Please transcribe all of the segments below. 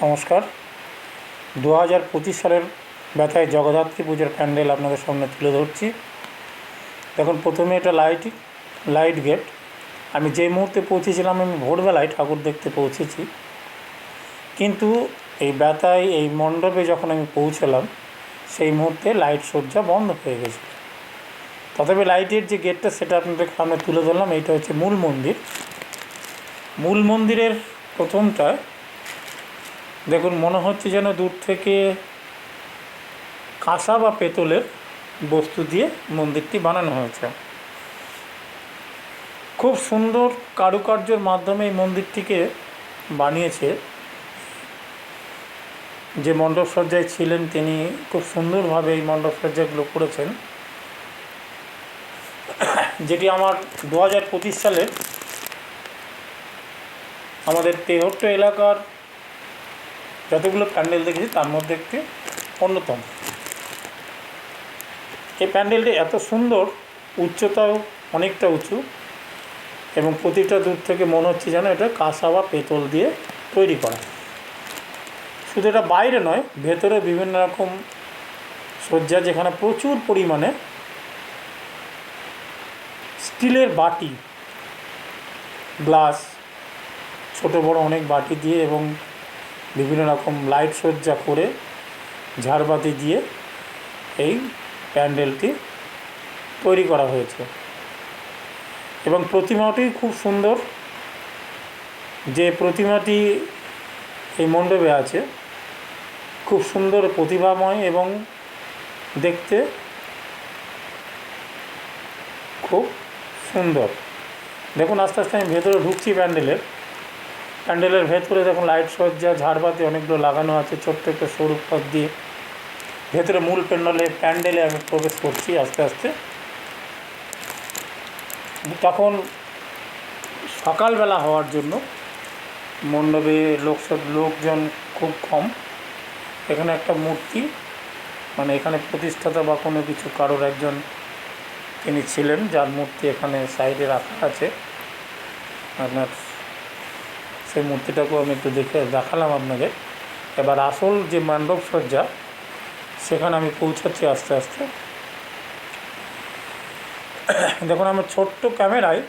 নমস্কার। 2025 সালের ব্যথায় জগদ্ধাত্রী পুজোর প্যান্ডেল আপনাদের সামনে তুলে ধরছি। দেখুন, প্রথমে এটা লাইট গেট। আমি যেই মুহূর্তে পৌঁছেছিলাম, আমি ভোরবেলায় ঠাকুর দেখতে পৌঁছেছি, কিন্তু এই ব্যথায় এই মণ্ডপে যখন আমি পৌঁছলাম সেই মুহূর্তে লাইট সজ্জা বন্ধ হয়ে গেছে। তথাপি লাইটের যে গেটটা সেটা আপনাদের সামনে তুলে ধরলাম। এইটা হচ্ছে মূল মন্দিরের প্রথমটায় দেখুন, মনে হচ্ছে যেন দূর থেকে কাঁসা বা পেতলের বস্তু দিয়ে মন্দিরটি বানানো হয়েছে। খুব সুন্দর কারুকার্যের মাধ্যমে এই মন্দিরটিকে বানিয়েছে। যে মণ্ডপসজ্জায় ছিলেন তিনি খুব সুন্দরভাবে এই মণ্ডপসজ্জাগুলো করেছেন, যেটি আমার 2025 সালে আমাদের তেহট্ট এলাকার যতগুলো প্যান্ডেল দেখেছি তার মধ্যে একটি অন্যতম। এই প্যান্ডেলটি এত সুন্দর, উচ্চতাও অনেকটা উঁচু, এবং প্রতিটা দূর থেকে মনে হচ্ছে যেন এটা কাঁসা বা পেতল দিয়ে তৈরি করা। শুধু এটা বাইরে নয়, ভেতরে বিভিন্ন রকম সজ্জা, যেখানে প্রচুর পরিমাণে স্টিলের বাটি, গ্লাস, ছোট বড় অনেক বাটি দিয়ে এবং বিভিন্ন রকম লাইট সজ্জা করে ঝাড়বাতি দিয়ে এই প্যান্ডেলটি তৈরি করা হয়েছে। এবং প্রতিমাটি খুব সুন্দর। যে প্রতিমাটি এই মণ্ডপে আছে খুব সুন্দর, প্রতিভাময় এবং দেখতে খুব সুন্দর। দেখুন, আস্তে আস্তে আমি ভেতরে ঢুকছি। প্যান্ডেলের ভেতরে দেখুন লাইট সজ্জা, ঝাড়বাতি অনেকগুলো লাগানো আছে ছোট্ট একটা সরু পথ দিয়ে। ভেতরে মূল প্যান্ডেলে আমি প্রবেশ করছি আস্তে আস্তে। তখন সকালবেলা হওয়ার জন্য মণ্ডপে লোকজন খুব কম। এখানে একটা মূর্তি, মানে এখানে প্রতিষ্ঠাতা বা কোনো কিছু কারোর একজন তিনি ছিলেন, যার মূর্তি এখানে সাইডে রাখা আছে। আপনার সেই মূর্তিটাকেও আমি একটু দেখালাম আপনাদের। এবার আসল যে মণ্ডপ সজ্জা, সেখানে আমি পৌঁছাচ্ছি আস্তে আস্তে। দেখুন, আমার ছোট্ট ক্যামেরায়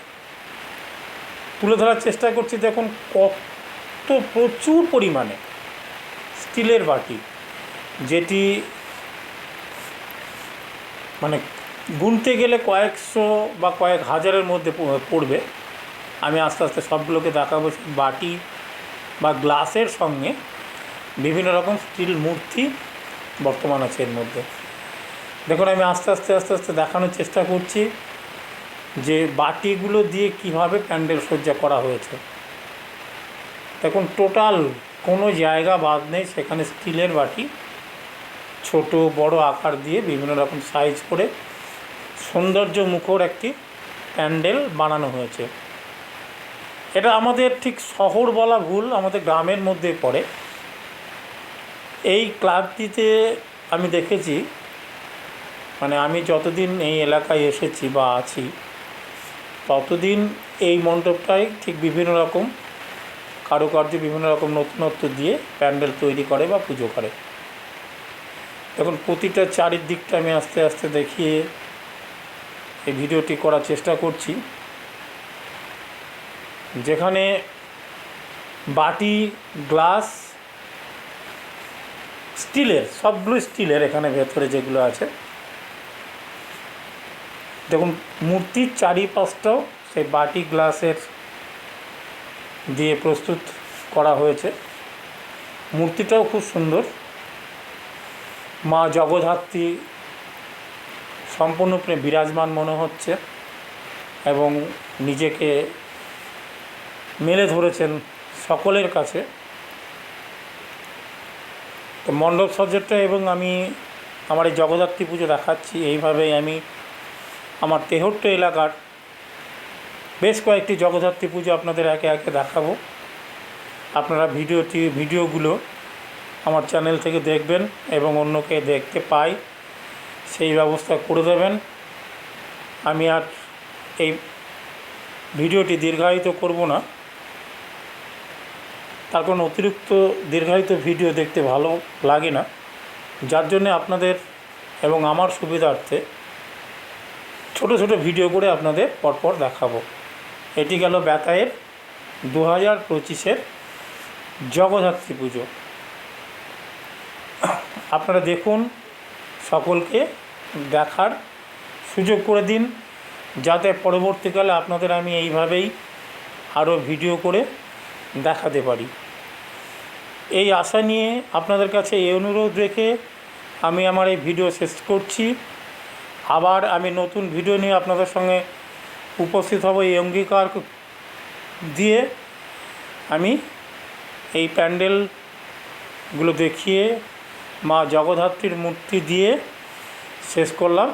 তুলে ধরার চেষ্টা করছি। দেখুন কত প্রচুর পরিমাণে স্টিলের বাটি, যেটি মানে গুনতে গেলে কয়েকশো বা কয়েক হাজারের মধ্যে পড়বে। আমি আস্তে আস্তে সবগুলোকে দেখাবো। বাটি বা গ্লাসের সঙ্গে বিভিন্ন রকম স্টিল মূর্তি বর্তমান আছে এর মধ্যে। দেখুন, আমি আস্তে আস্তে দেখানোর চেষ্টা করছি যে বাটিগুলো দিয়ে কিভাবে প্যান্ডেল সজ্জা করা হয়েছে। দেখুন, টোটাল কোনো জায়গা বাদ নেই, সেখানে স্টিলের বাটি ছোট বড় আকার দিয়ে বিভিন্ন রকম সাইজ করে সৌন্দর্য মুখর একটি প্যান্ডেল বানানো হয়েছে। এটা আমাদের ঠিক শহর বলা ভুল, আমাদের গ্রামের মধ্যে পড়ে। এই ক্লাবটিতে আমি দেখেছি, মানে আমি যতদিন এই এলাকায় এসেছি বা আছি ততদিন এই মণ্ডপটায় ঠিক বিভিন্ন রকম কারুকার্য, বিভিন্ন রকম নতুনত্ব দিয়ে প্যান্ডেল তৈরি করে বা পুজো করে। দেখুন, প্রতিটা চারিদিকটা আমি আস্তে আস্তে দেখিয়ে এই ভিডিওটি করার চেষ্টা করছি। যেখানে বাটি, গ্লাস, স্টিলের, সবগুলো স্টিলের এখানে ভেতরে যেগুলো আছে। দেখুন, মূর্তির চারিপাশটাও সেই বাটি গ্লাসের দিয়ে প্রস্তুত করা হয়েছে। মূর্তিটাও খুব সুন্দর। মা জগদ্ধাত্রী সম্পূর্ণরূপে বিরাজমান মনে হচ্ছে এবং নিজেকে মেলে ধরেছেন সকলের কাছে। তো মণ্ডপ সজ্জাটা এবং আমি আমার এই জগদ্ধাত্রী পুজো দেখাচ্ছি। এইভাবেই আমি আমার তেহট্ট এলাকার বেশ কয়েকটি জগদ্ধাত্রী পুজো আপনাদের একে একে দেখাবো। আপনারা ভিডিওগুলো আমার চ্যানেল থেকে দেখবেন এবং অন্যকে দেখতে পাই সেই ব্যবস্থা করে দেবেন। আমি আর এই ভিডিওটি দীর্ঘায়িত করব না। তার কারণ অতিরিক্ত দীর্ঘায়িত ভিডিও দেখতে ভালো লাগে না, যার জন্যে আপনাদের এবং আমার সুবিধার্থে ছোট ছোট ভিডিও করে আপনাদের পরপর দেখাবো। এটি গেল বেতায়ের 2025-এর জগদ্ধাত্রী পুজো। আপনারা দেখুন, সকলকে দেখার সুযোগ করে দিন, যাতে পরবর্তীকালে আপনাদের আমি এইভাবেই আরও ভিডিও করে দেখাতে পারি। এই আশা নিয়ে আপনাদের কাছে এই অনুরোধ রেখে আমি আমার এই ভিডিও শেষ করছি। আবার আমি নতুন ভিডিও নিয়ে আপনাদের সঙ্গে উপস্থিত হব এই অঙ্গীকার দিয়ে। আমি এই প্যান্ডেলগুলো দেখিয়ে মা জগদ্ধাত্রীর মূর্তি দিয়ে শেষ করলাম।